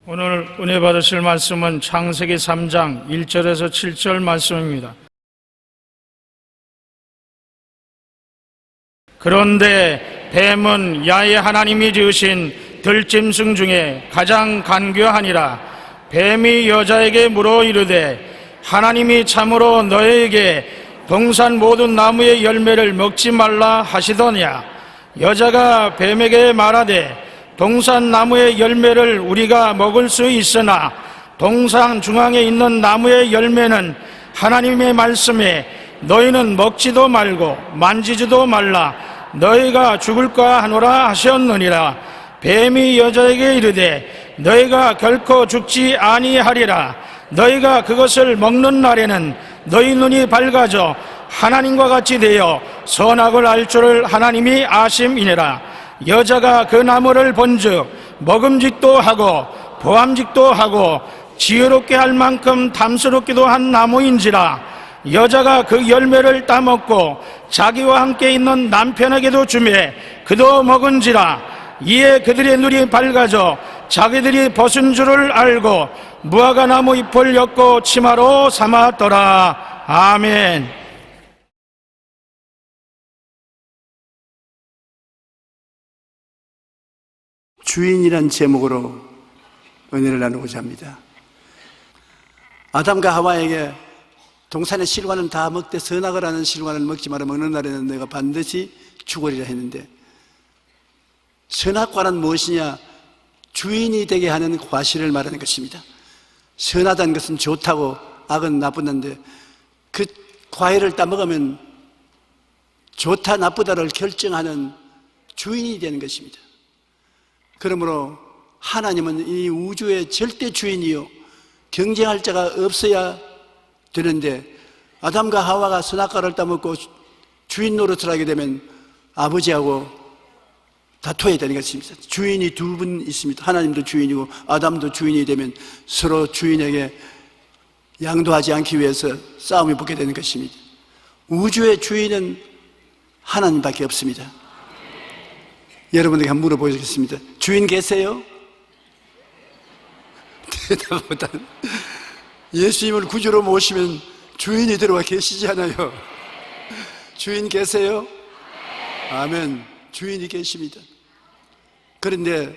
오늘 은혜 받으실 말씀은 창세기 3장 1절에서 7절 말씀입니다. 그런데 뱀은 야훼 하나님이 지으신 들짐승 중에 가장 간교하니라. 뱀이 여자에게 물어 이르되 하나님이 참으로 너에게 동산 모든 나무의 열매를 먹지 말라 하시더냐. 여자가 뱀에게 말하되 동산 나무의 열매를 우리가 먹을 수 있으나 동산 중앙에 있는 나무의 열매는 하나님의 말씀에 너희는 먹지도 말고 만지지도 말라 너희가 죽을까 하노라 하셨느니라. 뱀이 여자에게 이르되 너희가 결코 죽지 아니하리라. 너희가 그것을 먹는 날에는 너희 눈이 밝아져 하나님과 같이 되어 선악을 알 줄을 하나님이 아심이니라. 여자가 그 나무를 본즉 먹음직도 하고 보암직도 하고 지혜롭게 할 만큼 탐스럽기도 한 나무인지라. 여자가 그 열매를 따먹고 자기와 함께 있는 남편에게도 주매 그도 먹은지라. 이에 그들의 눈이 밝아져 자기들이 벗은 줄을 알고 무화과 나무 잎을 엮고 치마로 삼았더라. 아멘. 주인이란 제목으로 은혜를 나누고자 합니다. 아담과 하와에게 동산의 실과는 다 먹되 선악을 하는 실과를 먹지 마라. 먹는 날에는 내가 반드시 죽으리라 했는데, 선악과는 무엇이냐? 주인이 되게 하는 과실을 말하는 것입니다. 선하다는 것은 좋다고 악은 나쁘다는데 그 과일을 따먹으면 좋다 나쁘다를 결정하는 주인이 되는 것입니다. 그러므로 하나님은 이 우주의 절대 주인이요 경쟁할 자가 없어야 되는데, 아담과 하와가 선악과를 따먹고 주인 노릇을 하게 되면 아버지하고 다투어야 되는 것입니다. 주인이 두 분 있습니다. 하나님도 주인이고 아담도 주인이 되면 서로 주인에게 양도하지 않기 위해서 싸움이 붙게 되는 것입니다. 우주의 주인은 하나님밖에 없습니다. 여러분에게 한번 물어보겠습니다. 주인 계세요? 대답보다는 예수님을 구주로 모시면 주인이 들어와 계시지 않아요? 주인 계세요? 아멘. 주인이 계십니다. 그런데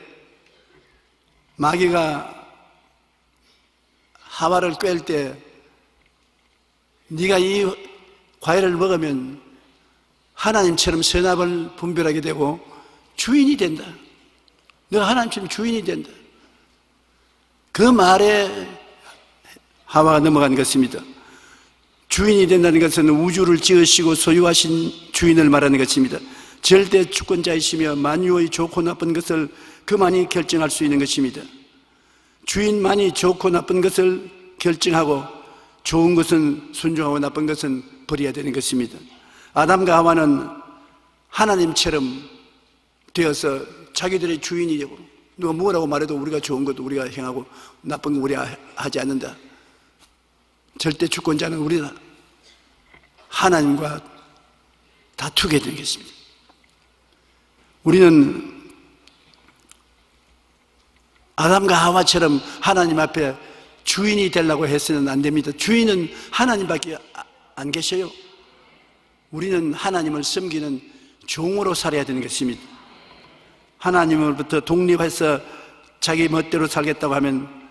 마귀가 하와를 꿰을 때 네가 이 과일을 먹으면 하나님처럼 선악을 분별하게 되고 주인이 된다. 너가 하나님처럼 주인이 된다. 그 말에 하와가 넘어간 것입니다. 주인이 된다는 것은 우주를 지으시고 소유하신 주인을 말하는 것입니다. 절대 주권자이시며 만유의 좋고 나쁜 것을 그만이 결정할 수 있는 것입니다. 주인만이 좋고 나쁜 것을 결정하고 좋은 것은 순종하고 나쁜 것은 버려야 되는 것입니다. 아담과 하와는 하나님처럼 되어서 자기들의 주인이 되고 누가 뭐라고 말해도 우리가 좋은 것도 우리가 행하고 나쁜 거 우리가 하지 않는다. 절대 주권자는 우리다. 하나님과 다투게 되는 것입니다. 우리는 아담과 하와처럼 하나님 앞에 주인이 되려고 해서는 안 됩니다. 주인은 하나님밖에 안 계셔요. 우리는 하나님을 섬기는 종으로 살아야 되는 것입니다. 하나님으로부터 독립해서 자기 멋대로 살겠다고 하면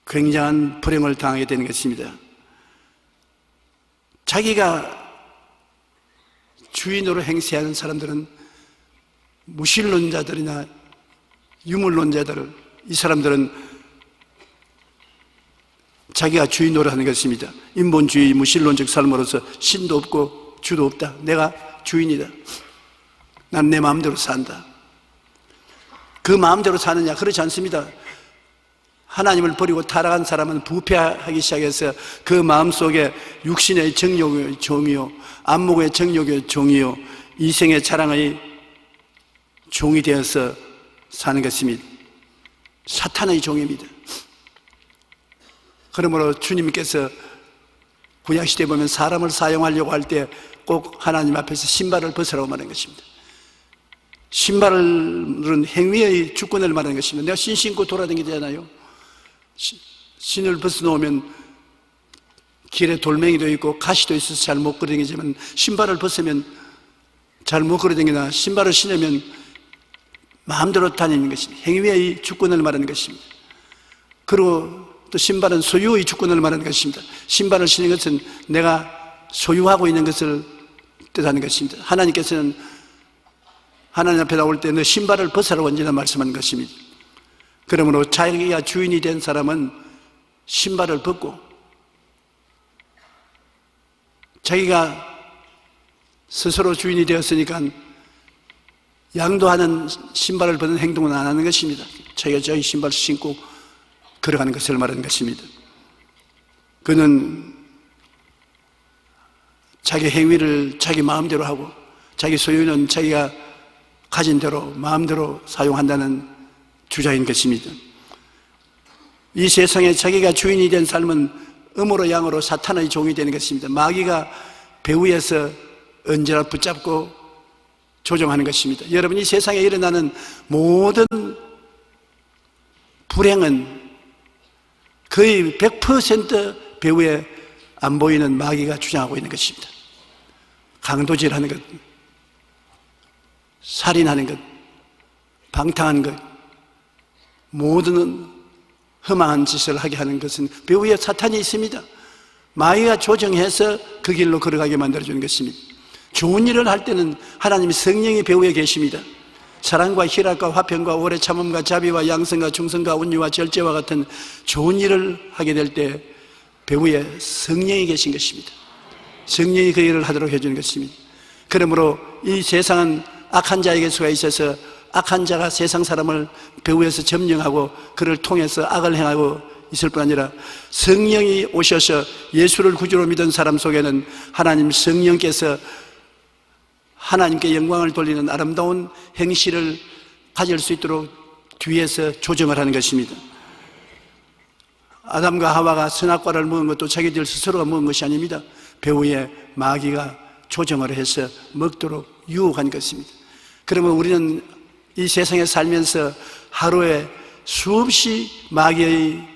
굉장한 불행을 당하게 되는 것입니다. 자기가 주인으로 행세하는 사람들은 무신론자들이나 유물론자들, 이 사람들은 자기가 주인으로 하는 것입니다. 인본주의 무신론적 삶으로서 신도 없고 주도 없다. 내가 주인이다. 난 내 마음대로 산다. 그 마음대로 사느냐? 그렇지 않습니다. 하나님을 버리고 타락한 사람은 부패하기 시작해서 그 마음속에 육신의 정욕의 종이요 안목의 정욕의 종이요 이생의 자랑의 종이 되어서 사는 것입니다. 사탄의 종입니다. 그러므로 주님께서 구약시대에 보면 사람을 사용하려고 할 때 꼭 하나님 앞에서 신발을 벗으라고 말하는 것입니다. 신발은 행위의 주권을 말하는 것입니다. 내가 신 신고 돌아다니잖아요. 신을 벗어놓으면 길에 돌멩이도 있고 가시도 있어서 잘 못 걸어다니지만, 신발을 벗으면 잘 못 걸어다니나 신발을 신으면 마음대로 다니는 것입니다. 행위의 주권을 말하는 것입니다. 그리고 또 신발은 소유의 주권을 말하는 것입니다. 신발을 신는 것은 내가 소유하고 있는 것을 뜻하는 것입니다. 하나님께서는 하나님 앞에 나올 때 너 신발을 벗으라고 언제나 말씀하는 것입니다. 그러므로 자기가 주인이 된 사람은 신발을 벗고, 자기가 스스로 주인이 되었으니까 양도하는 신발을 벗는 행동은 안 하는 것입니다. 자기가 자기 신발을 신고 걸어가는 것을 말하는 것입니다. 그는 자기 행위를 자기 마음대로 하고, 자기 소유는 자기가 가진 대로 마음대로 사용한다는 주장인 것입니다. 이 세상에 자기가 주인이 된 삶은 음으로 양으로 사탄의 종이 되는 것입니다. 마귀가 배후에서 언제나 붙잡고 조종하는 것입니다. 여러분, 이 세상에 일어나는 모든 불행은 거의 100% 배후에 안 보이는 마귀가 주장하고 있는 것입니다. 강도질하는 것, 살인하는 것, 방탕한 것, 모든 험한 짓을 하게 하는 것은 배후에 사탄이 있습니다. 마귀가 조정해서 그 길로 걸어가게 만들어주는 것입니다. 좋은 일을 할 때는 하나님의 성령이 배후에 계십니다. 사랑과 희락과 화평과 오래 참음과 자비와 양성과 충성과 온유와 절제와 같은 좋은 일을 하게 될 때 배후에 성령이 계신 것입니다. 성령이 그 일을 하도록 해주는 것입니다. 그러므로 이 세상은 악한 자에게 수가 있어서 악한 자가 세상 사람을 배후에서 점령하고 그를 통해서 악을 행하고 있을 뿐 아니라, 성령이 오셔서 예수를 구주로 믿은 사람 속에는 하나님 성령께서 하나님께 영광을 돌리는 아름다운 행실을 가질 수 있도록 뒤에서 조정을 하는 것입니다. 아담과 하와가 선악과를 먹은 것도 자기들 스스로가 먹은 것이 아닙니다. 배후에 마귀가 조정을 해서 먹도록 유혹한 것입니다. 그러면 우리는 이 세상에 살면서 하루에 수없이 마귀의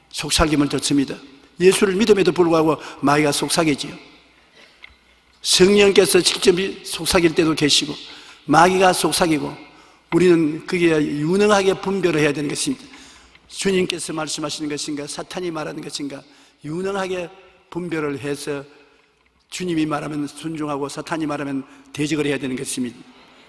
속삭임을 듣습니다. 예수를 믿음에도 불구하고 마귀가 속삭이지요. 성령께서 직접 속삭일 때도 계시고 마귀가 속삭이고, 우리는 그게 유능하게 분별을 해야 되는 것입니다. 주님께서 말씀하시는 것인가 사탄이 말하는 것인가 유능하게 분별을 해서 주님이 말하면 순종하고 사탄이 말하면 대적을 해야 되는 것입니다.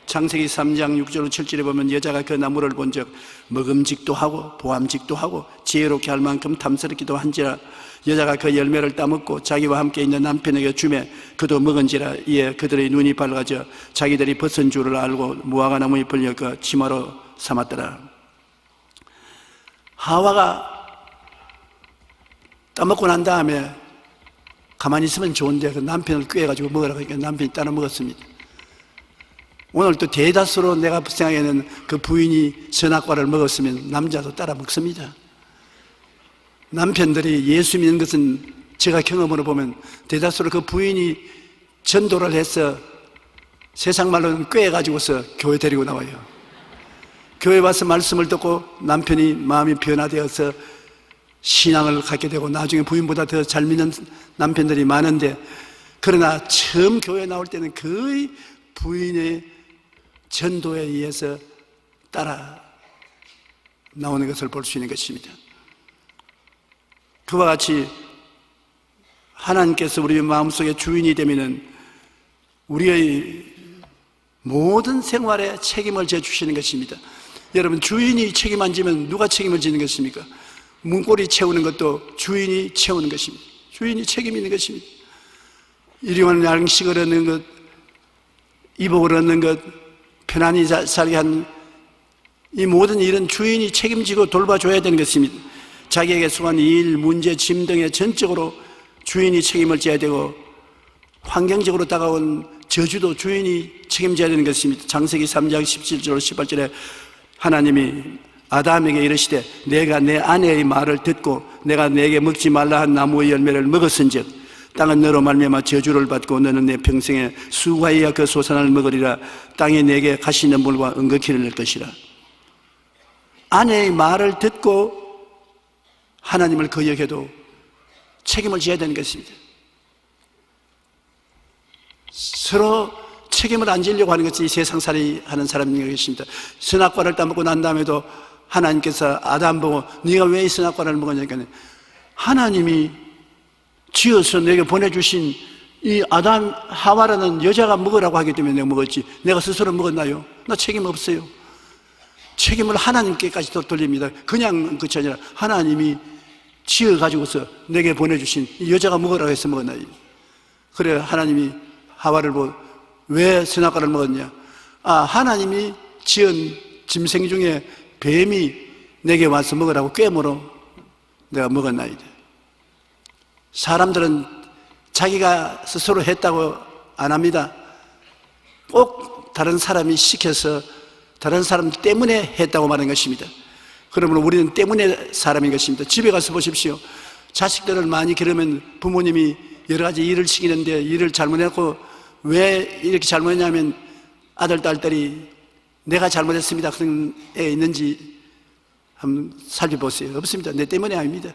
창세기 3장 6절 7절에 보면 여자가 그 나무를 본즉 먹음직도 하고 보암직도 하고 지혜롭게 할 만큼 탐스럽기도 한지라 여자가 그 열매를 따먹고 자기와 함께 있는 남편에게 주매 그도 먹은지라 이에 그들의 눈이 밝아져 자기들이 벗은 줄을 알고 무화과 나무에 벌려 그 치마로 삼았더라. 하와가 따먹고 난 다음에 가만히 있으면 좋은데 그 남편을 꾀해가지고 먹으라고 하니까 남편이 따라 먹었습니다. 오늘 또 대다수로 내가 생각에는 그 부인이 선악과를 먹었으면 남자도 따라 먹습니다. 남편들이 예수 믿는 것은 제가 경험으로 보면 대다수로 그 부인이 전도를 해서 세상 말로는 꾀해가지고서 교회 데리고 나와요. 교회 와서 말씀을 듣고 남편이 마음이 변화되어서 신앙을 갖게 되고 나중에 부인보다 더 잘 믿는 남편들이 많은데, 그러나 처음 교회 나올 때는 거의 부인의 전도에 의해서 따라 나오는 것을 볼 수 있는 것입니다. 그와 같이 하나님께서 우리 마음속에 주인이 되면은 우리의 모든 생활에 책임을 져주시는 것입니다. 여러분, 주인이 책임 안 지면 누가 책임을 지는 것입니까? 문고리 채우는 것도 주인이 채우는 것입니다. 주인이 책임 있는 것입니다. 일용할 양식을 얻는 것, 이복을 얻는 것, 편안히 살게 한 이 모든 일은 주인이 책임지고 돌봐줘야 되는 것입니다. 자기에게 속한 일, 문제, 짐 등에 전적으로 주인이 책임을 져야 되고, 환경적으로 다가온 저주도 주인이 책임져야 되는 것입니다. 창세기 3장 17절 18절에 하나님이 아담에게 이르시되 내가 내 아내의 말을 듣고 내가 내게 먹지 말라 한 나무의 열매를 먹었은즉 땅은 너로 말미암아 저주를 받고 너는 내 평생에 수과이야 그 소산을 먹으리라. 땅이 내게 가시 있는 물과 은거키를 낼 것이라. 아내의 말을 듣고 하나님을 거역해도 책임을 져야 되는 것입니다. 서로 책임을 안 지려고 하는 것이 세상살이 하는 사람이 계십니다. 선악과를 따먹고 난 다음에도 하나님께서 아담 보고 네가 왜 이 선악과를 먹었냐니까 하나님이 지어서 내게 보내주신 이 아담 하와라는 여자가 먹으라고 하기 때문에 내가 먹었지 내가 스스로 먹었나요? 나 책임 없어요. 책임을 하나님께까지 돌립니다. 그냥 그것이 아니라 하나님이 지어가지고서 내게 보내주신 이 여자가 먹으라고 해서 먹었나요? 그래 하나님이 하와를 보고 왜 선악과를 먹었냐? 하나님이 지은 짐승 중에 뱀이 내게 와서 먹으라고 꿰물어 내가 먹었나이다. 사람들은 자기가 스스로 했다고 안 합니다. 꼭 다른 사람이 시켜서 다른 사람 때문에 했다고 말하는 것입니다. 그러므로 우리는 때문에 사람인 것입니다. 집에 가서 보십시오. 자식들을 많이 기르면 부모님이 여러 가지 일을 시키는데 일을 잘못했고 왜 이렇게 잘못했냐면 아들, 딸들이 내가 잘못했습니다 그런 애 있는지 한번 살펴보세요. 없습니다. 내 때문에 아닙니다.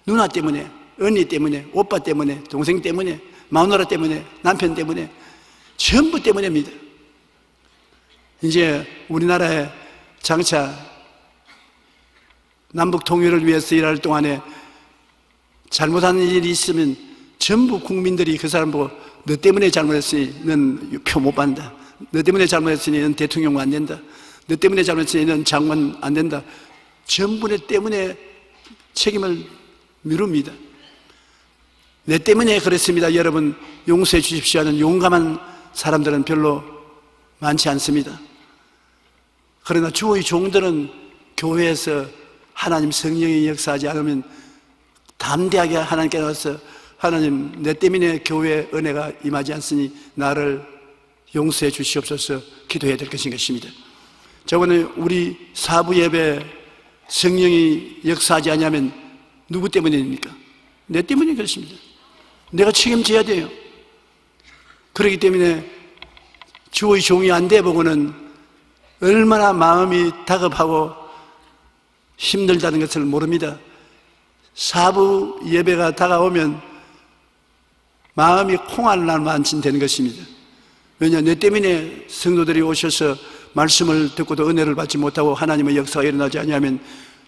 누나 때문에, 언니 때문에, 오빠 때문에, 동생 때문에, 마누라 때문에, 남편 때문에 전부 때문입니다. 이제 우리나라에 장차 남북 통일을 위해서 일할 동안에 잘못한 일이 있으면 전부 국민들이 그 사람 보고 너 때문에 잘못했으니 넌 표 못 받는다. 너 때문에 잘못했으니 넌 대통령 안 된다. 너 때문에 잘못했으니 넌 장관 안 된다. 전부 내 때문에 책임을 미룹니다. 내 때문에 그랬습니다. 여러분 용서해 주십시오 하는 용감한 사람들은 별로 많지 않습니다. 그러나 주의 종들은 교회에서 하나님 성령이 역사하지 않으면 담대하게 하나님께 나와서 하나님 내 때문에 교회에 은혜가 임하지 않으니 나를 용서해 주시옵소서 기도해야 될 것입니다. 저번에 우리 사부 예배 성령이 역사하지 않으면 누구 때문입니까? 내 때문에 그렇습니다. 내가 책임져야 돼요. 그렇기 때문에 주의 종이 안 돼 보고는 얼마나 마음이 다급하고 힘들다는 것을 모릅니다. 사부 예배가 다가오면 마음이 콩알날만치 되는 것입니다. 왜냐, 내 때문에 성도들이 오셔서 말씀을 듣고도 은혜를 받지 못하고 하나님의 역사가 일어나지 않으면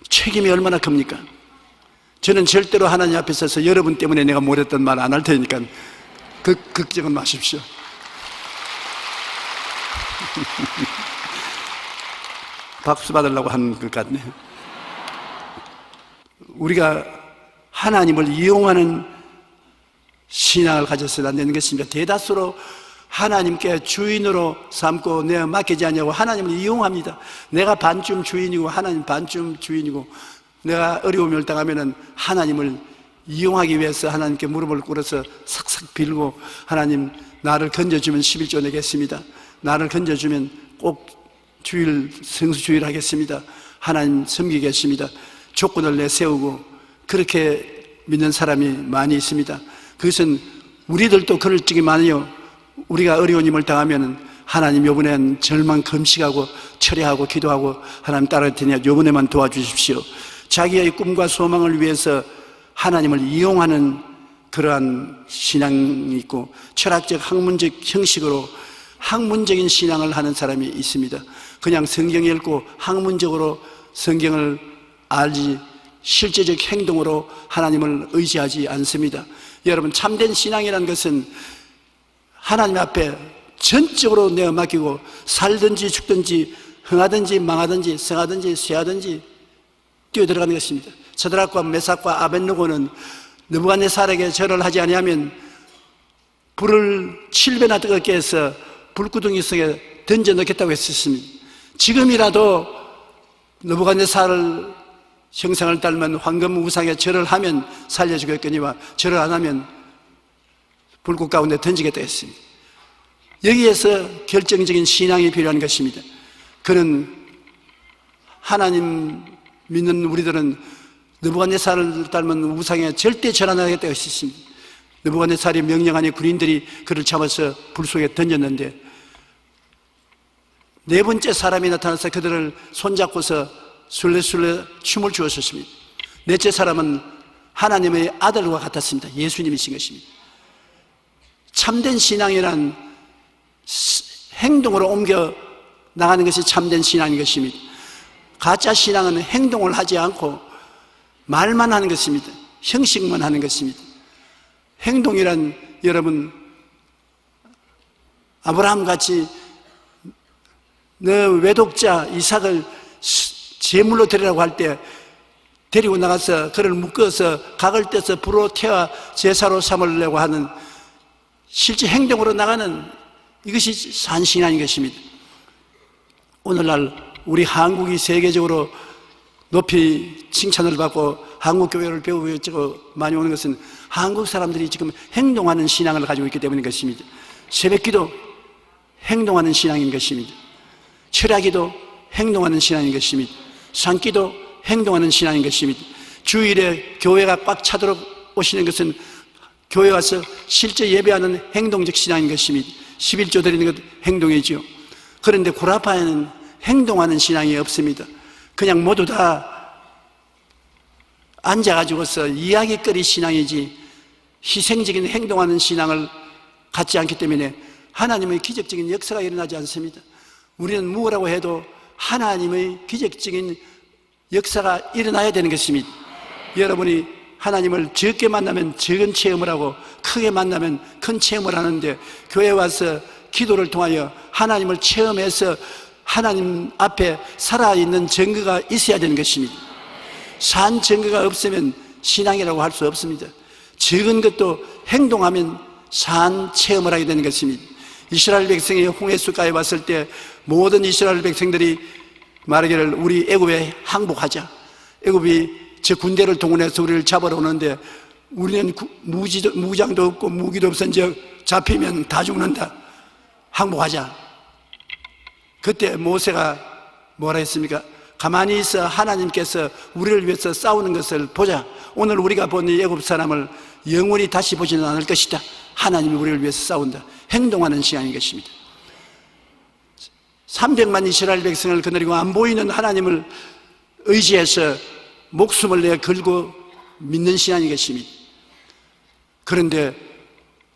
책임이 얼마나 큽니까? 저는 절대로 하나님 앞에 서서 여러분 때문에 내가 못했던 말 안 할 테니까 걱정은 마십시오. 박수 받으려고 하는 것 같네요. 우리가 하나님을 이용하는 신앙을 가졌어야 되는 것입니다. 대다수로 하나님께 주인으로 삼고 내가 맡기지 않냐고 하나님을 이용합니다. 내가 반쯤 주인이고 하나님 반쯤 주인이고 내가 어려움을 당하면 하나님을 이용하기 위해서 하나님께 무릎을 꿇어서 삭삭 빌고 하나님 나를 건져주면 11조 내겠습니다. 나를 건져주면 꼭 주일 성수주일 하겠습니다. 하나님 섬기겠습니다. 조건을 내세우고 그렇게 믿는 사람이 많이 있습니다. 그것은 우리들도 그럴 적이 많아요. 우리가 어려운 힘을 당하면 하나님 요번엔 절망 금식하고 철회하고 기도하고 하나님 따를 테니 요번에만 도와주십시오. 자기의 꿈과 소망을 위해서 하나님을 이용하는 그러한 신앙이 있고 철학적 학문적 형식으로 학문적인 신앙을 하는 사람이 있습니다. 그냥 성경 읽고 학문적으로 성경을 알지 실제적 행동으로 하나님을 의지하지 않습니다. 여러분 참된 신앙이라는 것은 하나님 앞에 전적으로 내가 맡기고 살든지 죽든지 흥하든지 망하든지 성하든지 쇠하든지 뛰어들어가는 것입니다. 서드락과 메삭과 아벳느고는 느부갓네살에게 절을 하지 아니하면 불을 7배나 뜨겁게 해서 불구덩이 속에 던져 넣겠다고 했었습니다. 지금이라도 느부갓네살 형상을 닮은 황금 우상에 절을 하면 살려주겠거니와 절을 안 하면 불꽃 가운데 던지겠다 했습니다. 여기에서 결정적인 신앙이 필요한 것입니다. 그는 하나님 믿는 우리들은 느부갓네살을 닮은 우상에 절대 절 안 하겠다고 했습니다. 느부갓네살이 명령하니 군인들이 그를 잡아서 불 속에 던졌는데 네 번째 사람이 나타나서 그들을 손잡고서 술래술래 춤을 추었습니다. 넷째 사람은 하나님의 아들과 같았습니다. 예수님이신 것입니다. 참된 신앙이란 행동으로 옮겨 나가는 것이 참된 신앙인 것입니다. 가짜 신앙은 행동을 하지 않고 말만 하는 것입니다. 형식만 하는 것입니다. 행동이란 여러분 아브라함같이 너 외독자 이삭을 제물로 드리라고 할 때 데리고 나가서 그를 묶어서 각을 떼서 불로 태워 제사로 삼으려고 하는 실제 행동으로 나가는 이것이 산신앙인 것입니다. 오늘날 우리 한국이 세계적으로 높이 칭찬을 받고 한국 교회를 배우고 많이 오는 것은 한국 사람들이 지금 행동하는 신앙을 가지고 있기 때문인 것입니다. 새벽기도 행동하는 신앙인 것입니다. 철야기도 행동하는 신앙인 것입니다. 산기도 행동하는 신앙인 것입니다. 주일에 교회가 꽉 차도록 오시는 것은 교회 와서 실제 예배하는 행동적 신앙인 것입니다. 11조 드리는 것 행동이지요. 그런데 구라파에는 행동하는 신앙이 없습니다. 그냥 모두 다 앉아가지고서 이야기거리 신앙이지 희생적인 행동하는 신앙을 갖지 않기 때문에 하나님의 기적적인 역사가 일어나지 않습니다. 우리는 무엇이라고 해도 하나님의 기적적인 역사가 일어나야 되는 것입니다. 여러분이 하나님을 적게 만나면 적은 체험을 하고 크게 만나면 큰 체험을 하는데 교회 와서 기도를 통하여 하나님을 체험해서 하나님 앞에 살아있는 증거가 있어야 되는 것입니다. 산 증거가 없으면 신앙이라고 할 수 없습니다. 적은 것도 행동하면 산 체험을 하게 되는 것입니다. 이스라엘 백성이 홍해수가에 왔을 때 모든 이스라엘 백성들이 말하기를 우리 애굽에 항복하자. 애굽이 저 군대를 동원해서 우리를 잡으러 오는데 우리는 무장도 없고 무기도 없은즉 잡히면 다 죽는다. 항복하자. 그때 모세가 뭐라 했습니까? 가만히 있어 하나님께서 우리를 위해서 싸우는 것을 보자. 오늘 우리가 본 이 애굽 사람을 영원히 다시 보지는 않을 것이다. 하나님이 우리를 위해서 싸운다. 행동하는 시간인 것입니다. 300만 이스라엘 백성을 거느리고 안 보이는 하나님을 의지해서 목숨을 내 걸고 믿는 신앙인 것입니다. 그런데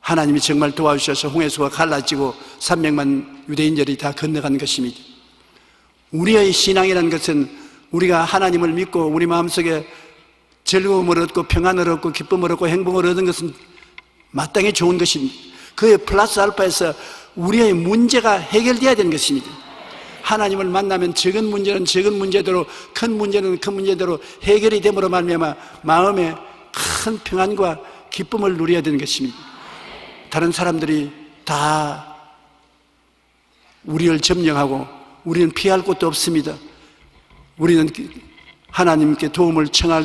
하나님이 정말 도와주셔서 홍해수가 갈라지고 300만 유대인들이 다 건너간 것입니다. 우리의 신앙이라는 것은 우리가 하나님을 믿고 우리 마음속에 즐거움을 얻고 평안을 얻고 기쁨을 얻고 행복을 얻은 것은 마땅히 좋은 것입니다. 그의 플러스 알파에서 우리의 문제가 해결되어야 되는 것입니다. 하나님을 만나면 적은 문제는 적은 문제대로 큰 문제는 큰 문제대로 해결이 됨으로 말미암아 마음에 큰 평안과 기쁨을 누려야 되는 것입니다. 다른 사람들이 다 우리를 점령하고 우리는 피할 곳도 없습니다. 우리는 하나님께 도움을 청할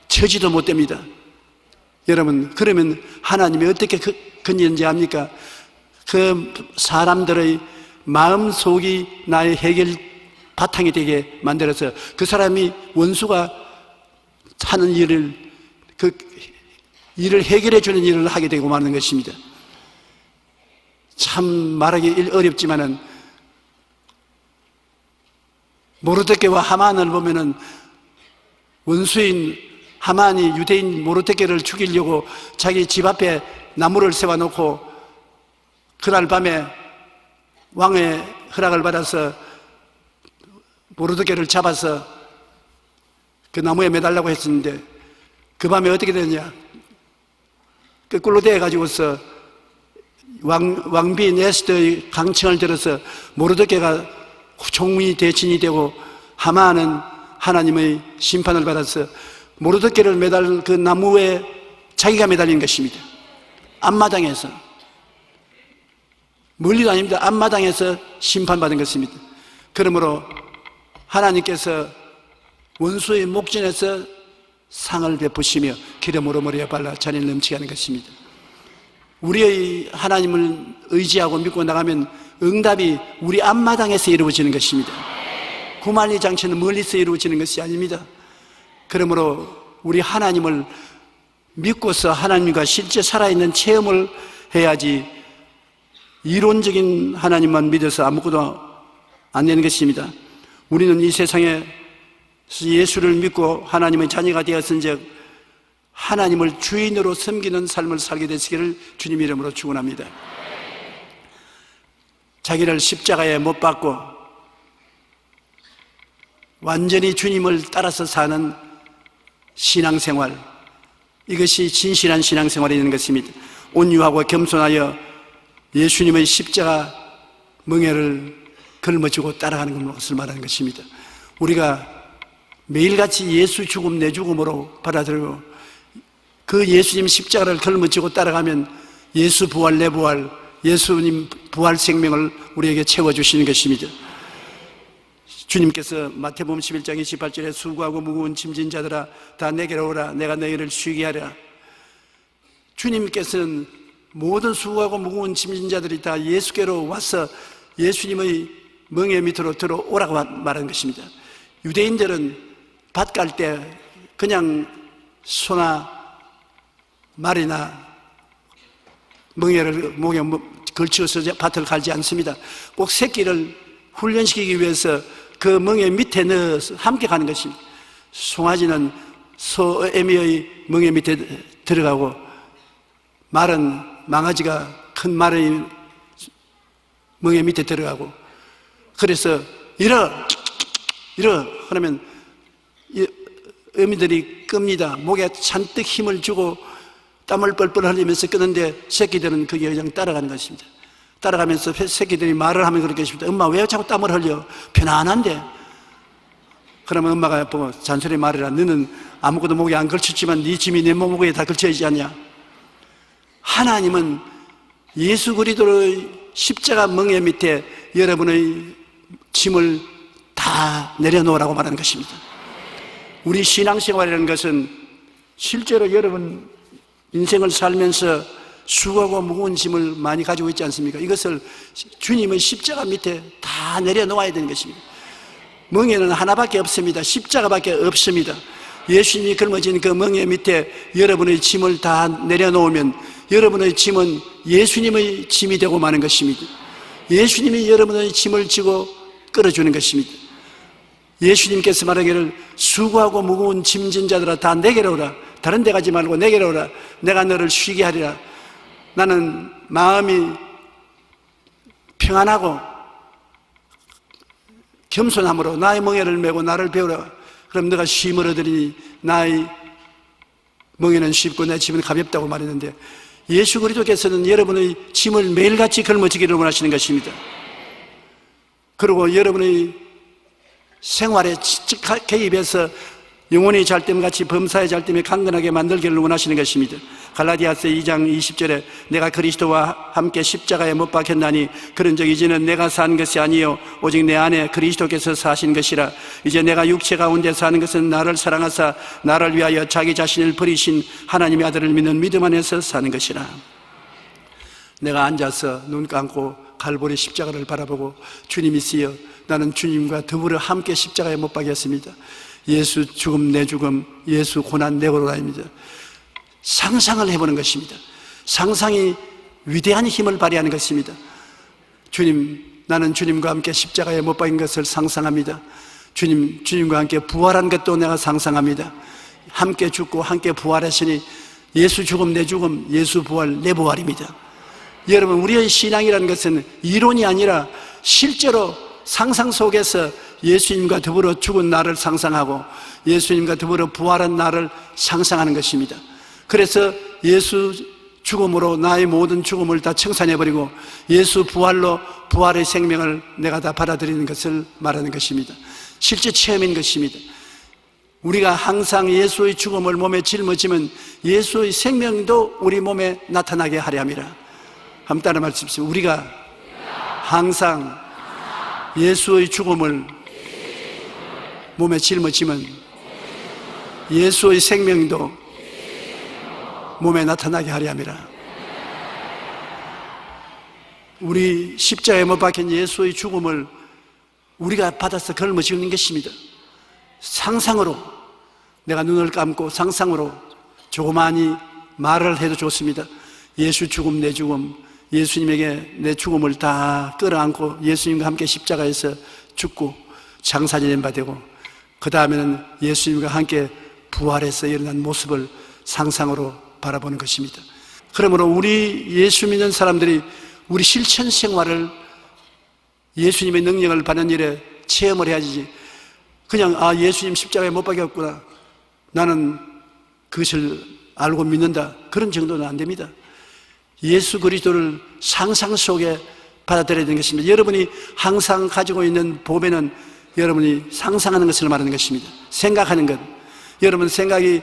처지도 못 됩니다. 여러분, 그러면 하나님이 어떻게 건지는지 압니까? 그 사람들의 마음속이 나의 해결 바탕이 되게 만들어서 그 사람이 원수가 하는 일을 그 일을 해결해 주는 일을 하게 되고 마는 것입니다. 참 말하기 어렵지만은 모르드게와 하만을 보면은 원수인 하만이 유대인 모르드게를 죽이려고 자기 집 앞에 나무를 세워놓고 그날 밤에 왕의 허락을 받아서 모르드게를 잡아서 그 나무에 매달라고 했었는데 그 밤에 어떻게 되느냐? 거꾸로 대가지고서 왕비 네스더의 강청을 들어서 모르드게가 총리 대신이 되고 하만은 하나님의 심판을 받아서 모르드게를 매달린 그 나무에 자기가 매달린 것입니다. 앞마당에서, 멀리도 아닙니다. 앞마당에서 심판받은 것입니다. 그러므로 하나님께서 원수의 목전에서 상을 베푸시며 기름으로 머리에 발라 잔을 넘치게 하는 것입니다. 우리의 하나님을 의지하고 믿고 나가면 응답이 우리 앞마당에서 이루어지는 것입니다. 구만리 장치는 멀리서 이루어지는 것이 아닙니다. 그러므로 우리 하나님을 믿고서 하나님과 실제 살아있는 체험을 해야지 이론적인 하나님만 믿어서 아무것도 안 되는 것입니다. 우리는 이 세상에 예수를 믿고 하나님의 자녀가 되었은즉 하나님을 주인으로 섬기는 삶을 살게 되시기를 주님 이름으로 축원합니다. 자기를 십자가에 못 박고 완전히 주님을 따라서 사는 신앙생활, 이것이 진실한 신앙생활이 있는 것입니다. 온유하고 겸손하여 예수님의 십자가 멍에를 걸머쥐고 따라가는 것을 말하는 것입니다. 우리가 매일같이 예수 죽음 내 죽음으로 받아들이고 그 예수님 십자가를 걸머쥐고 따라가면 예수 부활 내 부활, 예수님 부활 생명을 우리에게 채워주시는 것입니다. 주님께서 마태복음 11장 28절에 수고하고 무거운 짐진 자들아 다 내게로 오라 내가 너희를 쉬게 하리라. 주님께서는 모든 수고하고 무거운 짐진 자들이 다 예수께로 와서 예수님의 멍에 밑으로 들어오라고 말하는 것입니다. 유대인들은 밭 갈 때 그냥 소나 말이나 멍에를 목에 걸치어서 밭을 갈지 않습니다. 꼭 새끼를 훈련시키기 위해서 그 멍에 밑에 넣어서 함께 가는 것입니다. 송아지는 소애미의 멍에 밑에 들어가고 말은 망아지가 큰 말의 멍에 밑에 들어가고 그래서 이러 그러면 어미들이 끕니다. 목에 잔뜩 힘을 주고 땀을 뻘뻘 흘리면서 끄는데 새끼들은 그게 그냥 따라가는 것입니다. 따라가면서 새끼들이 말을 하면 그렇게 싶다. 엄마 왜 자꾸 땀을 흘려? 편안한데. 그러면 엄마가 보고 잔소리 말해라. 너는 아무것도 목에 안 걸쳤지만 네 짐이 내 목에 다 걸쳐있지 않냐? 하나님은 예수 그리스도의 십자가 멍에 밑에 여러분의 짐을 다 내려놓으라고 말하는 것입니다. 우리 신앙생활이라는 것은 실제로 여러분 인생을 살면서 수고하고 무거운 짐을 많이 가지고 있지 않습니까? 이것을 주님의 십자가 밑에 다 내려놓아야 되는 것입니다. 멍에는 하나밖에 없습니다. 십자가밖에 없습니다. 예수님이 걸머진 그 멍에 밑에 여러분의 짐을 다 내려놓으면 여러분의 짐은 예수님의 짐이 되고 마는 것입니다. 예수님이 여러분의 짐을 지고 끌어주는 것입니다. 예수님께서 말하기를 수고하고 무거운 짐진 자들아 다 내게로 오라. 다른 데 가지 말고 내게로 오라. 내가 너를 쉬게 하리라. 나는 마음이 평안하고 겸손함으로 나의 멍에를 메고 나를 배우라. 그럼 너가 쉼을 얻으리니 나의 멍에는 쉽고 내 짐은 가볍다고 말했는데 예수 그리스도께서는 여러분의 짐을 매일같이 걸머지기를 원하시는 것입니다. 그리고 여러분의 생활에 직접 개입해서 영혼이 잘됨같이 범사의 잘됨에 강건하게 만들기를 원하시는 것입니다. 갈라디아서 2장 20절에 내가 그리스도와 함께 십자가에 못 박혔나니 그런즉 이제는 내가 산 것이 아니요 오직 내 안에 그리스도께서 사신 것이라. 이제 내가 육체 가운데 사는 것은 나를 사랑하사 나를 위하여 자기 자신을 버리신 하나님의 아들을 믿는 믿음 안에서 사는 것이라. 내가 앉아서 눈 감고 갈보리 십자가를 바라보고 주님이 있으여 나는 주님과 더불어 함께 십자가에 못 박혔습니다. 예수 죽음 내 죽음, 예수 고난 내 고난입니다. 상상을 해보는 것입니다. 상상이 위대한 힘을 발휘하는 것입니다. 주님, 나는 주님과 함께 십자가에 못 박힌 것을 상상합니다. 주님과 함께 부활한 것도 내가 상상합니다. 함께 죽고 함께 부활하시니 예수 죽음 내 죽음, 예수 부활 내 부활입니다. 여러분, 우리의 신앙이라는 것은 이론이 아니라 실제로 상상 속에서 예수님과 더불어 죽은 나를 상상하고 예수님과 더불어 부활한 나를 상상하는 것입니다. 그래서 예수 죽음으로 나의 모든 죽음을 다 청산해버리고 예수 부활로 부활의 생명을 내가 다 받아들이는 것을 말하는 것입니다. 실제 체험인 것입니다. 우리가 항상 예수의 죽음을 몸에 짊어지면 예수의 생명도 우리 몸에 나타나게 하려 함이라. 한번 따라 말씀하십시오. 우리가 항상 예수의 죽음을 몸에 짊어지면 예수의 생명도 몸에 나타나게 하려 함이라. 우리 십자가에 못 박힌 예수의 죽음을 우리가 받아서 걸머쥐는 것입니다. 상상으로 내가 눈을 감고 상상으로 조그마니 말을 해도 좋습니다. 예수 죽음 내 죽음, 예수님에게 내 죽음을 다 끌어안고 예수님과 함께 십자가에서 죽고 장사지낸 바 되고, 그 다음에는 예수님과 함께 부활해서 일어난 모습을 상상으로 바라보는 것입니다. 그러므로 우리 예수 믿는 사람들이 우리 실천 생활을 예수님의 능력을 받는 일에 체험을 해야지, 그냥 예수님 십자가에 못 박혔구나, 나는 그것을 알고 믿는다, 그런 정도는 안 됩니다. 예수 그리스도를 상상 속에 받아들여야 되는 것입니다. 여러분이 항상 가지고 있는 보배는 여러분이 상상하는 것을 말하는 것입니다. 생각하는 것. 여러분 생각이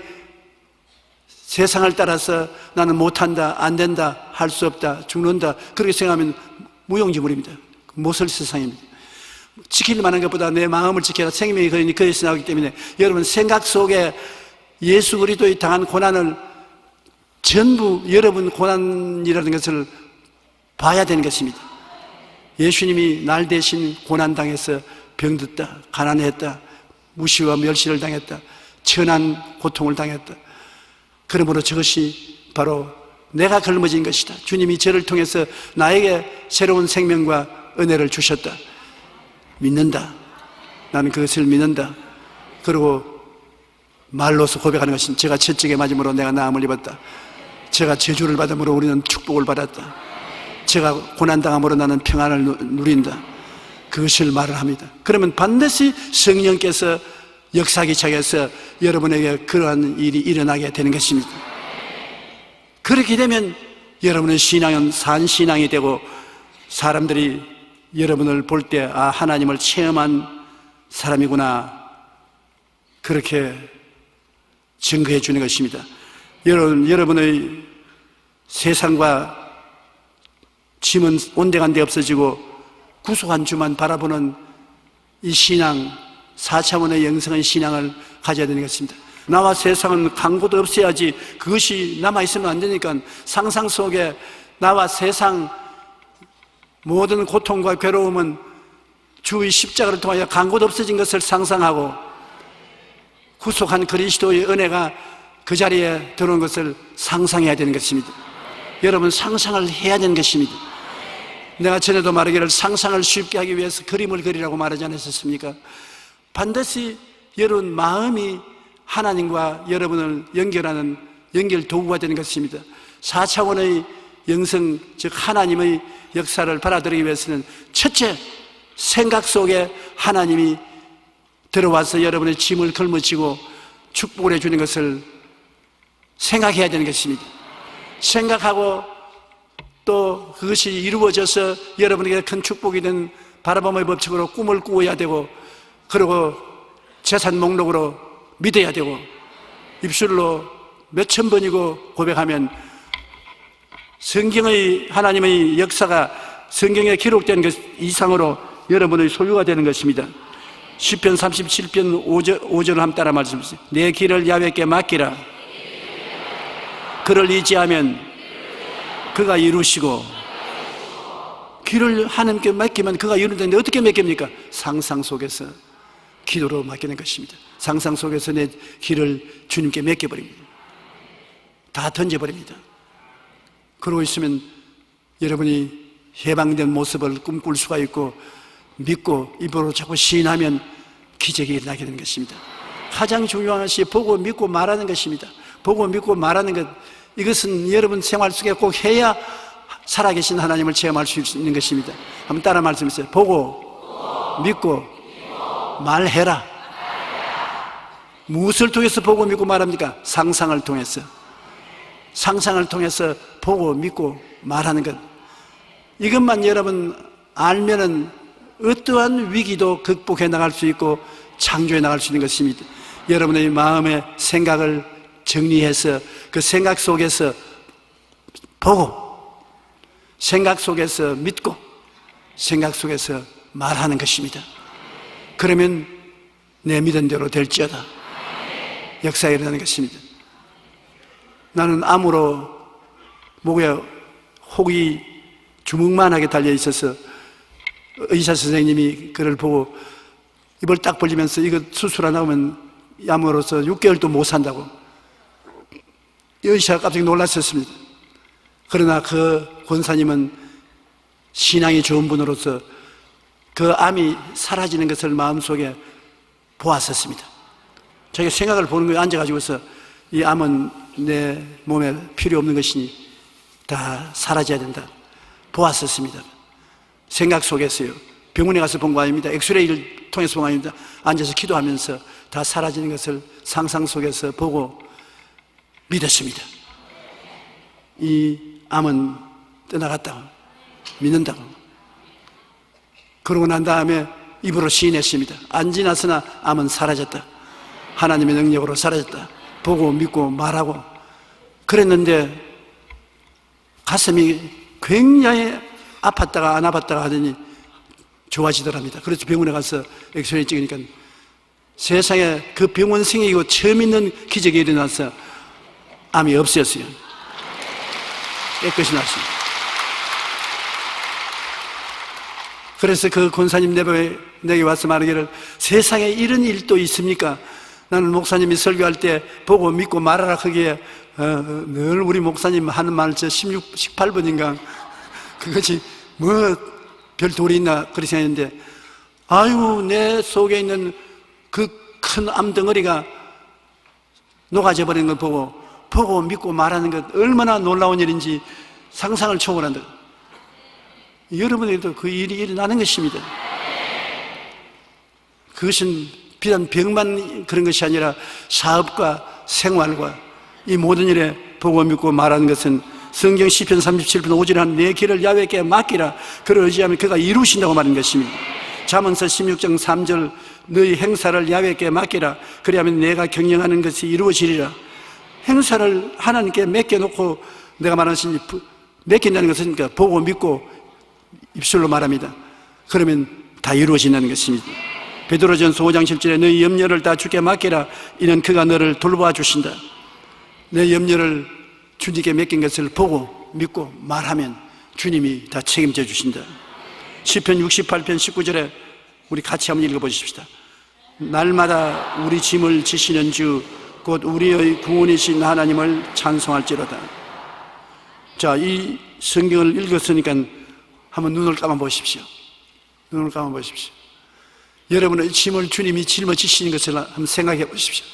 세상을 따라서 나는 못한다, 안 된다, 할 수 없다, 죽는다, 그렇게 생각하면 무용지물입니다. 모설 세상입니다. 지킬 만한 것보다 내 마음을 지켜라, 생명이 거인이 그에서 나오기 때문에 여러분 생각 속에 예수 그리스도의 당한 고난을 전부 여러분 고난이라는 것을 봐야 되는 것입니다. 예수님이 날 대신 고난당해서 병듣다, 가난했다, 무시와 멸시를 당했다, 천한 고통을 당했다. 그러므로 저것이 바로 내가 걸머진 것이다. 주님이 저를 통해서 나에게 새로운 생명과 은혜를 주셨다. 믿는다. 나는 그것을 믿는다. 그리고 말로서 고백하는 것입니다. 제가 채찍에 맞음으로 내가 나음을 입었다. 제가 저주를 받음으로 우리는 축복을 받았다. 제가 고난당함으로 나는 평안을 누린다. 그것을 말을 합니다. 그러면 반드시 성령께서 역사기차에서 여러분에게 그러한 일이 일어나게 되는 것입니다. 그렇게 되면 여러분의 신앙은 산신앙이 되고 사람들이 여러분을 볼 때 하나님을 체험한 사람이구나, 그렇게 증거해 주는 것입니다. 여러분의 세상과 짐은 온데간데 없어지고 구속한 주만 바라보는 이 신앙, 4차원의 영성의 신앙을 가져야 되는 것입니다. 나와 세상은 강고도 없어야지, 그것이 남아있으면 안 되니까 상상 속에 나와 세상 모든 고통과 괴로움은 주의 십자가를 통하여 강고도 없어진 것을 상상하고 구속한 그리스도의 은혜가 그 자리에 들어온 것을 상상해야 되는 것입니다. 여러분 상상을 해야 되는 것입니다. 내가 전에도 말하기를 상상을 쉽게 하기 위해서 그림을 그리라고 말하지 않았습니까? 반드시 여러분 마음이 하나님과 여러분을 연결하는 연결 도구가 되는 것입니다. 4차원의 영성, 즉 하나님의 역사를 받아들이기 위해서는 첫째, 생각 속에 하나님이 들어와서 여러분의 짐을 걸머쥐고 축복을 해주는 것을 생각해야 되는 것입니다. 생각하고 또 그것이 이루어져서 여러분에게 큰 축복이 된 바라봄의 법칙으로 꿈을 꾸어야 되고, 그리고 재산 목록으로 믿어야 되고, 입술로 몇천 번이고 고백하면 성경의 하나님의 역사가 성경에 기록된 것 이상으로 여러분의 소유가 되는 것입니다. 시편 37편 5절을 한번 따라 말씀하세요. 내 길을 야훼께 맡기라. 그를 의지하면 그가 이루시고, 길을 하나님께 맡기면 그가 이루는데 어떻게 맡깁니까? 상상 속에서 기도로 맡기는 것입니다. 상상 속에서 내 길을 주님께 맡겨버립니다. 다 던져버립니다. 그러고 있으면 여러분이 해방된 모습을 꿈꿀 수가 있고, 믿고 입으로 자꾸 시인하면 기적이 일어나게 되는 것입니다. 가장 중요한 것이 보고 믿고 말하는 것입니다. 보고 믿고 말하는 것, 이것은 여러분 생활 속에 꼭 해야 살아계신 하나님을 체험할 수 있는 것입니다. 한번 따라 말씀하세요. 보고 믿고 말해라. 무엇을 통해서 보고 믿고 말합니까? 상상을 통해서. 상상을 통해서 보고 믿고 말하는 것, 이것만 여러분 알면은 어떠한 위기도 극복해 나갈 수 있고 창조해 나갈 수 있는 것입니다. 여러분의 마음의 생각을 정리해서 그 생각 속에서 보고, 생각 속에서 믿고, 생각 속에서 말하는 것입니다. 그러면 내 믿은 대로 될지어다. 역사가 일어나는 것입니다. 나는 암으로 목에 혹이 주먹만하게 달려 있어서 의사 선생님이 그를 보고 입을 딱 벌리면서 이거 수술 안 하면 암으로서 6개월도 못 산다고. 여시가 깜짝 놀랐었습니다. 그러나 그 권사님은 신앙이 좋은 분으로서 그 암이 사라지는 것을 마음속에 보았었습니다. 자기가 생각을 보는 거에 앉아가지고서 이 암은 내 몸에 필요 없는 것이니 다 사라져야 된다 보았었습니다. 생각 속에서요. 병원에 가서 본 거 아닙니다. 엑스레이를 통해서 본 거 아닙니다. 앉아서 기도하면서 다 사라지는 것을 상상 속에서 보고 믿었습니다. 이 암은 떠나갔다고 믿는다고. 그러고 난 다음에 입으로 시인했습니다. 안 지났으나 암은 사라졌다. 하나님의 능력으로 사라졌다. 보고 믿고 말하고 그랬는데 가슴이 굉장히 아팠다가 안 아팠다가 하더니 좋아지더랍니다. 그래서 병원에 가서 엑스레이 찍으니까 세상에 그 병원 생이고 처음 있는 기적이 일어나서 암이 없어졌어요. 깨끗이 났습니다. 그래서 그 권사님 내게 와서 말하기를 세상에 이런 일도 있습니까? 나는 목사님이 설교할 때 보고 믿고 말하라 거기에 늘 우리 목사님 하는 말 18번인가 그것이 뭐 별 도리 있나 그렇게 생각했는데 아유 내 속에 있는 그 큰 암덩어리가 녹아져 버리는 걸 보고 믿고 말하는 것 얼마나 놀라운 일인지 상상을 초월한다. 여러분에게도 그 일이 일어나는 것입니다. 그것은 비단 병만 그런 것이 아니라 사업과 생활과 이 모든 일에 보고 믿고 말하는 것은 성경 시편 37편 5절에 한 내 길을 야훼께 맡기라 그를 의지하면 그가 이루신다고 말하는 것입니다. 잠언서 16장 3절 너희 행사를 야훼께 맡기라 그리하면 내가 경영하는 것이 이루어지리라. 행사를 하나님께 맡겨놓고 내가 말하신 맡긴다는 것은 그러니까 보고 믿고 입술로 말합니다. 그러면 다 이루어진다는 것입니다. 베드로전서 5장 10절에 너희 염려를 다 주께 맡기라 이는 그가 너를 돌보아 주신다. 내 염려를 주님께 맡긴 것을 보고 믿고 말하면 주님이 다 책임져 주신다. 시편 68편 19절에 우리 같이 한번 읽어보십시다. 날마다 우리 짐을 지시는 주 곧 우리의 구원이신 하나님을 찬송할지로다. 자, 이 성경을 읽었으니까 한번 눈을 감아 보십시오. 눈을 감아 보십시오. 여러분의 짐을 주님이 짊어지시는 것을 한번 생각해 보십시오.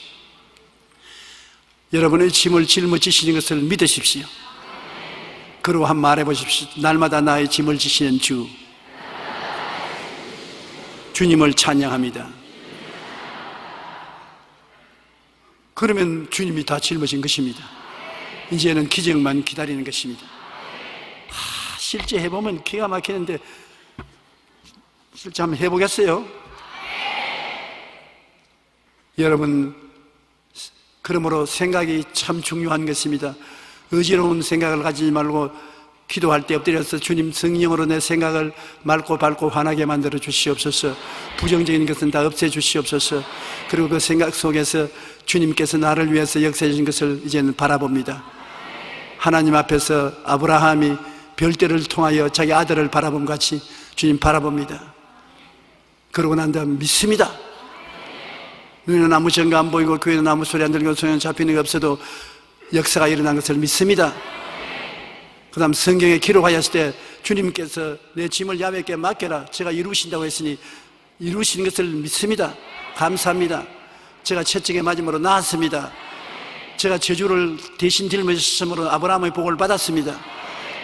여러분의 짐을 짊어지시는 것을 믿으십시오. 그리고 한번 말해 보십시오. 날마다 나의 짐을 지시는 주 주님을 찬양합니다. 그러면 주님이 다 짊어진 것입니다. 이제는 기적만 기다리는 것입니다. 실제 해보면 기가 막히는데 실제 한번 해보겠어요? 여러분, 그러므로 생각이 참 중요한 것입니다. 의지로운 생각을 가지지 말고 기도할 때 엎드려서 주님 성령으로 내 생각을 맑고 밝고 환하게 만들어 주시옵소서. 부정적인 것은 다 없애 주시옵소서. 그리고 그 생각 속에서 주님께서 나를 위해서 역사해 주신 것을 이제는 바라봅니다. 하나님 앞에서 아브라함이 별들을 통하여 자기 아들을 바라본 같이 주님 바라봅니다. 그러고 난 다음 믿습니다. 눈에는 아무 증거 안 보이고 귀에는 아무 소리 안 들리고 손에는 잡히는 게 없어도 역사가 일어난 것을 믿습니다. 그 다음 성경에 기록하였을 때 주님께서 내 짐을 야훼께 맡겨라 제가 이루신다고 했으니 이루시는 것을 믿습니다. 감사합니다. 제가 채찍에 맞음으로 나았습니다. 제가 저주를 대신 짊어졌으므로 아브라함의 복을 받았습니다.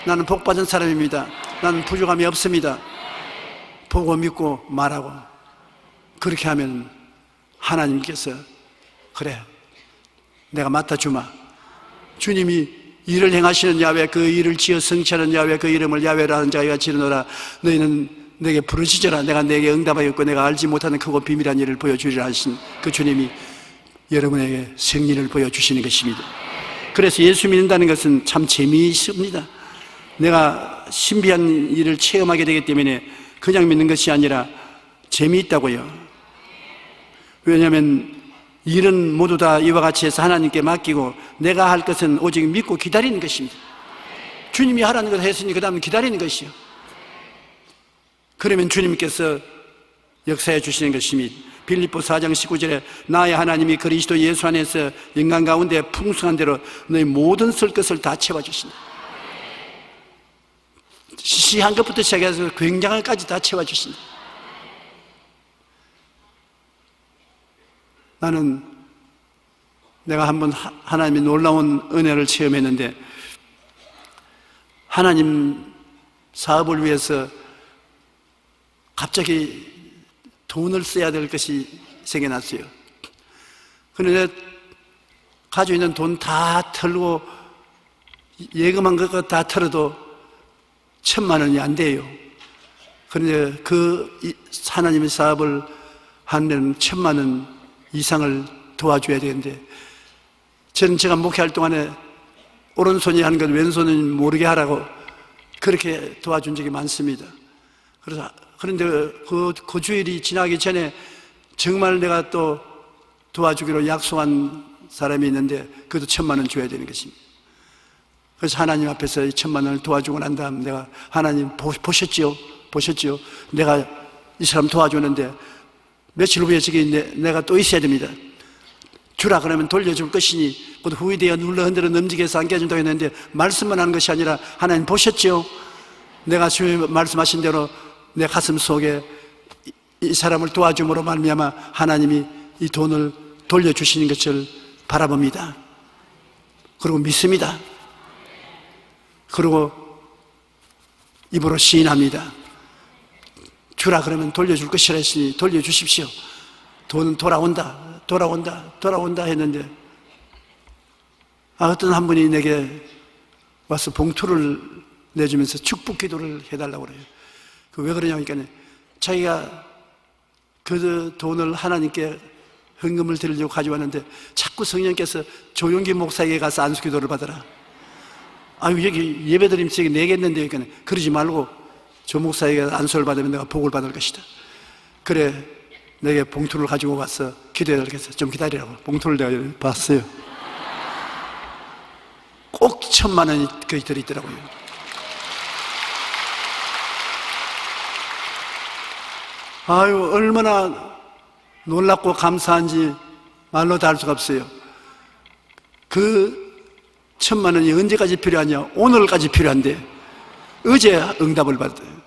나는 복 받은 사람입니다. 나는 부족함이 없습니다. 보고 믿고 말하고 그렇게 하면 하나님께서 그래 내가 맡아주마. 주님이 일을 행하시는 야훼 그 일을 지어 성취하는 야훼 그 이름을 야훼라는 자가 지르노라. 너희는 내게 부르짖어라. 내가 내게 응답하였고 내가 알지 못하는 크고 비밀한 일을 보여주리라 하신 그 주님이 여러분에게 승리를 보여주시는 것입니다. 그래서 예수 믿는다는 것은 참 재미있습니다. 내가 신비한 일을 체험하게 되기 때문에 그냥 믿는 것이 아니라 재미있다고요. 왜냐하면 일은 모두 다 이와 같이 해서 하나님께 맡기고 내가 할 것은 오직 믿고 기다리는 것입니다. 주님이 하라는 것을 했으니 그 다음에 기다리는 것이요. 그러면 주님께서 역사해 주시는 것입니다. 빌립보 4장 19절에 나의 하나님이 그리스도 예수 안에서 인간 가운데 풍성한 대로 너희 모든 쓸 것을 다 채워주신다. 시시한 것부터 시작해서 굉장한 것까지 다 채워주신다. 나는 내가 한번 하나님의 놀라운 은혜를 체험했는데, 하나님 사업을 위해서 갑자기 돈을 써야 될 것이 생겨났어요. 그런데 가지고 있는 돈 다 털고 예금한 것 다 털어도 1,000만 원이 안 돼요. 그런데 그 하나님의 사업을 하는 1,000만 원 이상을 도와줘야 되는데, 저는 제가 목회할 동안에 오른손이 하는 건 왼손은 모르게 하라고 그렇게 도와준 적이 많습니다. 그런데 그 주일이 지나기 전에 정말 내가 또 도와주기로 약속한 사람이 있는데, 그것도 1,000만 원 줘야 되는 것입니다. 그래서 하나님 앞에서 1,000만 원을 도와주고 난 다음 내가, 하나님 보셨지요? 내가 이 사람 도와주는데 며칠 후에 저기 내가 또 있어야 됩니다. 주라 그러면 돌려줄 것이니 곧 후이되어 눌러 흔들어 넘지게해서 안 깨진다고 했는데, 말씀만 하는 것이 아니라 하나님 보셨죠? 내가 주님 말씀하신 대로 내 가슴 속에 이 사람을 도와줌으로 말미암아 하나님이 이 돈을 돌려주시는 것을 바라봅니다. 그리고 믿습니다. 그리고 입으로 시인합니다. 주라 그러면 돌려줄 것이라 했으니 돌려주십시오. 돈은 돌아온다 했는데, 어떤 한 분이 내게 와서 봉투를 내주면서 축복 기도를 해달라고 그래요. 왜 그러냐니까, 자기가 그 돈을 하나님께 헌금을 드리려고 가져왔는데 자꾸 성령께서 조용기 목사에게 가서 안수 기도를 받아라. 여기 예배드림 책에 내겠는데, 그러니까 그러지 말고 조 목사에게 안수를 받으면 내가 복을 받을 것이다. 그래, 내게 봉투를 가지고 와서 기도해달라고 해서 좀 기다리라고 봉투를 내가 봤어요. 꼭 1,000만 원이 거의 들어있더라고요. 얼마나 놀랍고 감사한지 말로 다 할 수가 없어요. 그 1,000만 원이 언제까지 필요하냐? 오늘까지 필요한데 어제 응답을 받아요.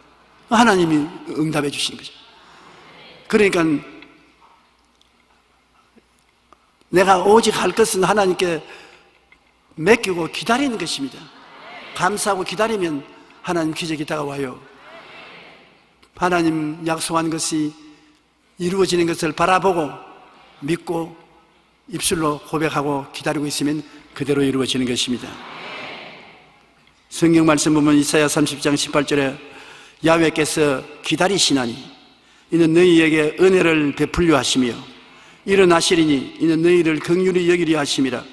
하나님이 응답해 주신 거죠. 그러니까 내가 오직 할 것은 하나님께 맡기고 기다리는 것입니다. 감사하고 기다리면 하나님 기적이 다가와요. 하나님 약속한 것이 이루어지는 것을 바라보고 믿고 입술로 고백하고 기다리고 있으면 그대로 이루어지는 것입니다. 성경 말씀 보면 이사야 30장 18절에 야훼께서 기다리시나니 이는 너희에게 은혜를 베풀려 하시며 일어나시리니 이는 너희를 긍휼히 여기려 하심이라.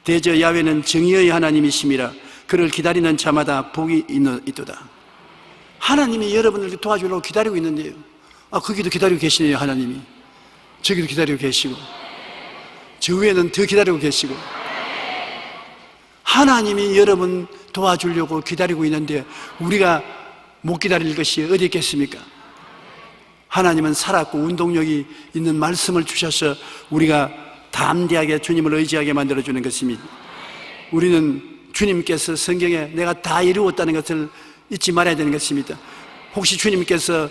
대저 야훼는 정의의 하나님이심이라. 그를 기다리는 자마다 복이 있도다. 하나님이 여러분을 도와주려고 기다리고 있는데요. 거기도 기다리고 계시네요. 하나님이 저기도 기다리고 계시고 저 위에는 더 기다리고 계시고, 하나님이 여러분 도와주려고 기다리고 있는데 우리가 못 기다릴 것이 어디 있겠습니까? 하나님은 살았고 운동력이 있는 말씀을 주셔서 우리가 담대하게 주님을 의지하게 만들어주는 것입니다. 우리는 주님께서 성경에 내가 다 이루었다는 것을 잊지 말아야 되는 것입니다. 혹시 주님께서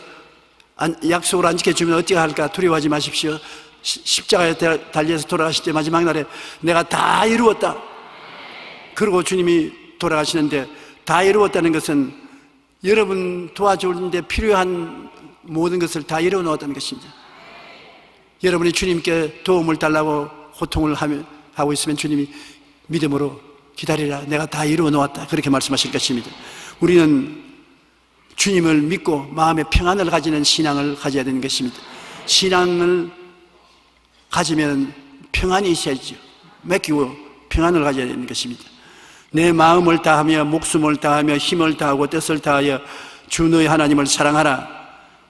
약속을 안 지켜주면 어떻게 할까 두려워하지 마십시오. 십자가에 달려서 돌아가실 때 마지막 날에 내가 다 이루었다. 그리고 주님이 돌아가시는데, 다 이루었다는 것은 여러분 도와주는데 필요한 모든 것을 다 이루어 놓았다는 것입니다. 여러분이 주님께 도움을 달라고 호통을 하고 있으면 주님이 믿음으로 기다리라, 내가 다 이루어 놓았다, 그렇게 말씀하실 것입니다. 우리는 주님을 믿고 마음의 평안을 가지는 신앙을 가져야 되는 것입니다. 신앙을 가지면 평안이 있어야죠. 맡기고 평안을 가져야 되는 것입니다. 내 마음을 다하며 목숨을 다하며 힘을 다하고 뜻을 다하여 주 너희 하나님을 사랑하라.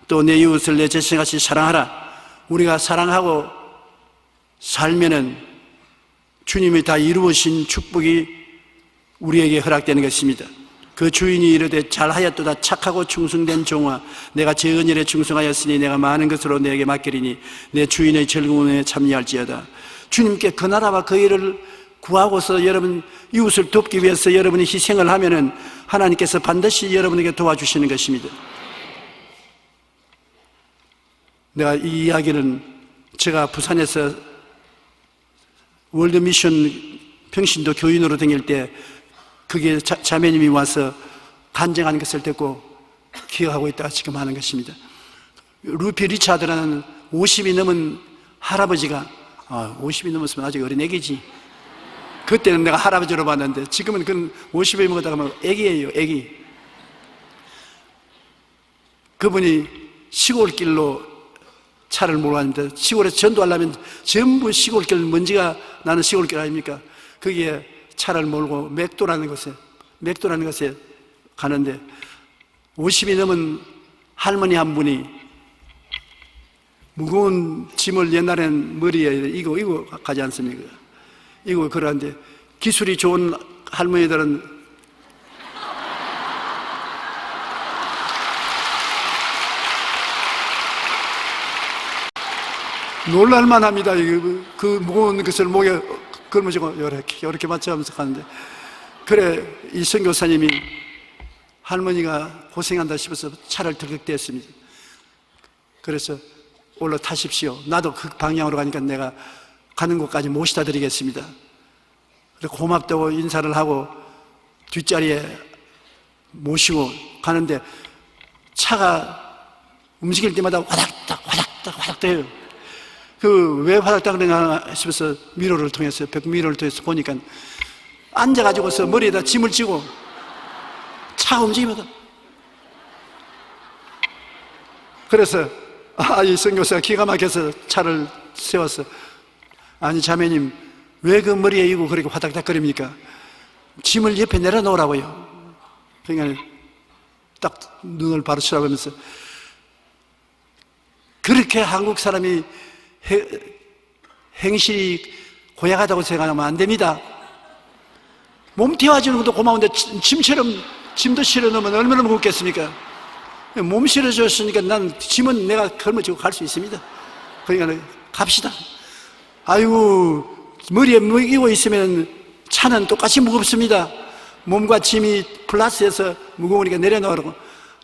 또 내 이웃을 내 자신같이 사랑하라. 우리가 사랑하고 살면은 주님이 다 이루으신 축복이 우리에게 허락되는 것입니다. 그 주인이 이르되 잘하였도다 착하고 충성된 종아 내가 제 언약에 충성하였으니 내가 많은 것으로 내게 맡기리니 내 주인의 즐거움에 참여할지어다. 주님께 그 나라와 그 일을 구하고서 여러분 이웃을 돕기 위해서 여러분이 희생을 하면은 하나님께서 반드시 여러분에게 도와주시는 것입니다. 내가 이 이야기는 제가 부산에서 월드미션 평신도 교인으로 다닐 때 그게 자매님이 와서 간증하는 것을 듣고 기억하고 있다가 지금 하는 것입니다. 루피 리차드라는 50이 넘은 할아버지가 50이 넘었으면 아직 어린 애기지. 그때는 내가 할아버지로 봤는데 지금은 그 50이 먹었다가 뭐 애기예요, 애기. 그분이 시골길로 차를 몰고 왔는데 시골에서 전도하려면 전부 시골길 먼지가 나는 시골길 아닙니까? 거기에 차를 몰고 맥도라는 곳에 가는데 50이 넘은 할머니 한 분이 무거운 짐을 옛날엔 머리에 이거 가지 않습니까? 이거 그러는데 기술이 좋은 할머니들은 놀랄만 합니다. 그 무거운 것을 목에 걸머지고 이렇게 맞춰가면서 가는데 그래 이 선교사님이 할머니가 고생한다 싶어서 차를 들격대었습니다. 그래서 올라타십시오. 나도 그 방향으로 가니까 내가 가는 곳까지 모시다 드리겠습니다. 그래 고맙다고 인사를 하고 뒷자리에 모시고 가는데 차가 움직일 때마다 화닥닥 해요. 왜 화닥닥 그러나 싶어서 미러를 통해서 벽미러를 통해서 보니까 앉아가지고서 머리에다 짐을 지고 차가 움직이면서 그래서 이 선교사가 기가 막혀서 차를 세웠어. 아니 자매님 왜 그 머리에 이고 그렇게 화닥닥거립니까? 짐을 옆에 내려놓으라고요. 그러니까 딱 눈을 바로 쳐다보면서 그렇게 한국 사람이 행실이 고약하다고 생각하면 안 됩니다. 몸 태워주는 것도 고마운데 짐도 실어놓으면 얼마나 무겁겠습니까? 몸 실어줬으니까 난 짐은 내가 걸머지고 갈 수 있습니다. 그러니까 갑시다. 아이고 머리에 먹이고 있으면 차는 똑같이 무겁습니다. 몸과 짐이 플러스해서 무거우니까 내려놓으라고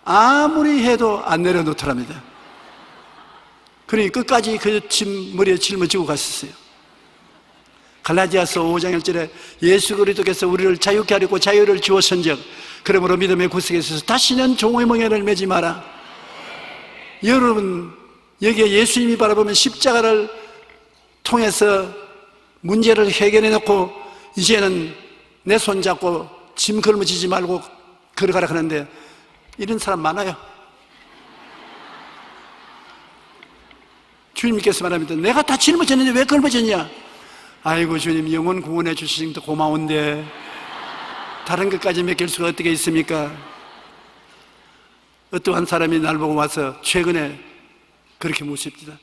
아무리 해도 안 내려놓더랍니다. 그러니 끝까지 그 짐 머리에 짊어지고 갔었어요. 갈라디아서 5장 1절에 예수 그리스도께서 우리를 자유케 하려고 자유를 주었은즉 그러므로 믿음의 구속에 있어서 다시는 종의 멍에를 매지 마라. 여러분 여기에 예수님이 바라보면 십자가를 통해서 문제를 해결해 놓고 이제는 내 손 잡고 짐 걸머지지 말고 걸어가라 하는데 이런 사람 많아요. 주님께서 말합니다. 내가 다 짊어졌는데 왜 걸머졌냐? 아이고 주님 영혼 구원해 주시는 게 고마운데 다른 것까지 맡길 수가 어떻게 있습니까? 어떠한 사람이 날 보고 와서 최근에 그렇게 묻습니다.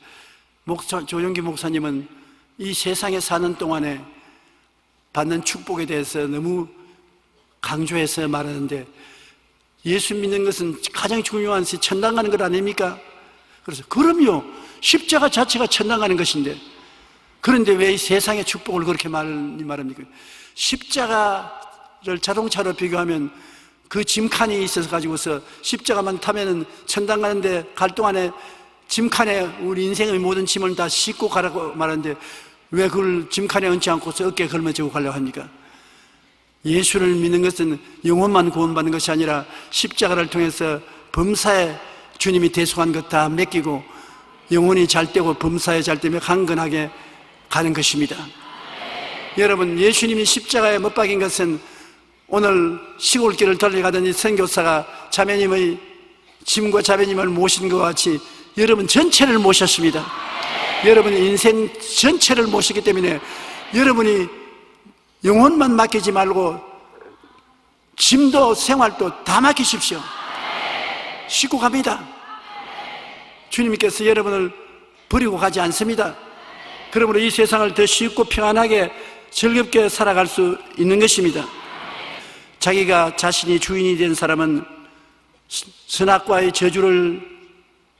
조용기 목사님은 이 세상에 사는 동안에 받는 축복에 대해서 너무 강조해서 말하는데 예수 믿는 것은 가장 중요한 것이 천당 가는 것 아닙니까? 그래서 그럼요. 십자가 자체가 천당 가는 것인데 그런데 왜 이 세상의 축복을 그렇게 많이 말합니까? 십자가를 자동차로 비교하면 그 짐칸이 있어서 가지고서 십자가만 타면은 천당 가는데 갈 동안에 짐칸에 우리 인생의 모든 짐을 다 싣고 가라고 말하는데 왜 그걸 짐칸에 얹지 않고서 어깨에 걸머지고 가려고 합니까? 예수를 믿는 것은 영혼만 구원받는 것이 아니라 십자가를 통해서 범사에 주님이 대속한 것 다 맡기고 영혼이 잘 되고 범사에 잘 되며 강건하게 가는 것입니다. 여러분 예수님이 십자가에 못 박인 것은 오늘 시골길을 달려가던 이 선교사가 자매님의 짐과 자매님을 모신 것 같이 여러분 전체를 모셨습니다. 여러분 인생 전체를 모시기 때문에 여러분이 영혼만 맡기지 말고 짐도 생활도 다 맡기십시오. 싣고 갑니다. 주님께서 여러분을 버리고 가지 않습니다. 그러므로 이 세상을 더 쉽고 평안하게 즐겁게 살아갈 수 있는 것입니다. 자기가 자신이 주인이 된 사람은 선악과의 저주를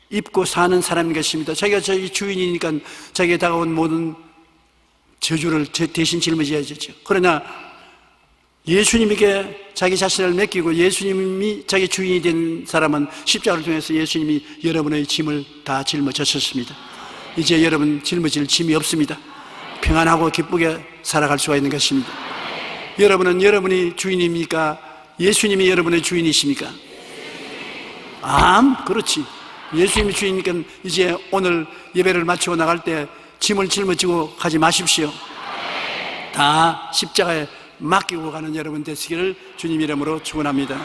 입고 사는 사람인 것입니다. 자기가 자기 주인이니까 자기에 다가온 모든 저주를 대신 짊어져야죠. 그러나 예수님에게 자기 자신을 맡기고 예수님이 자기 주인이 된 사람은 십자가를 통해서 예수님이 여러분의 짐을 다 짊어졌습니다. 이제 여러분 짊어질 짐이 없습니다. 평안하고 기쁘게 살아갈 수가 있는 것입니다. 여러분은 여러분이 주인입니까? 예수님이 여러분의 주인이십니까? 그렇지. 예수님이 주인이니까 이제 오늘 예배를 마치고 나갈 때 짐을 짊어지고 가지 마십시오. 다 십자가에 맡기고 가는 여러분 되시기를 주님 이름으로 축원합니다.